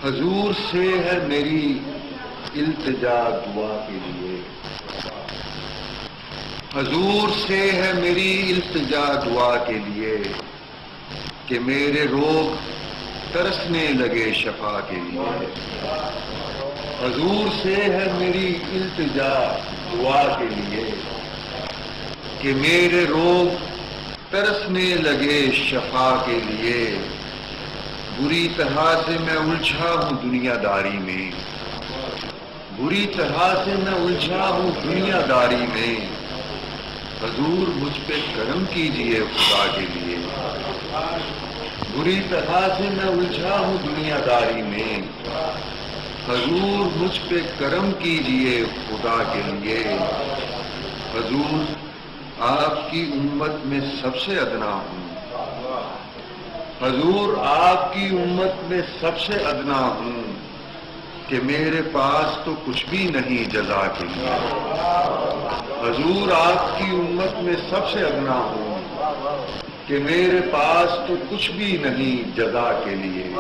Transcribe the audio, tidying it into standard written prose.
حضور سے ہے میری التجا دعا کے لیے، حضور سے ہے میری التجا دعا کے لیے کہ میرے روگ ترسنے لگے شفا کے لیے۔ حضور سے ہے میری التجا دعا کے لیے کہ میرے روگ ترسنے لگے شفا کے لیے۔ بری طرح سے میں الجھا ہوں دنیا داری میں، بری طرح سے میں الجھا ہوں دنیا داری میں، حضور مجھ پہ کرم کیجئے خدا کے لیے۔ بری طرح سے میں الجھا ہوں دنیا داری میں، حضور مجھ پہ کرم کیجئے خدا کے لیے۔ حضور آپ کی امت میں سب سے ادنا ہوں، حضور آپ کی امت میں سب سے ادنا ہوں کہ میرے پاس تو کچھ بھی نہیں جزا کے لیے۔ حضور آپ کی امت میں سب سے ادنا ہوں کہ میرے پاس تو کچھ بھی نہیں جزا کے لیے۔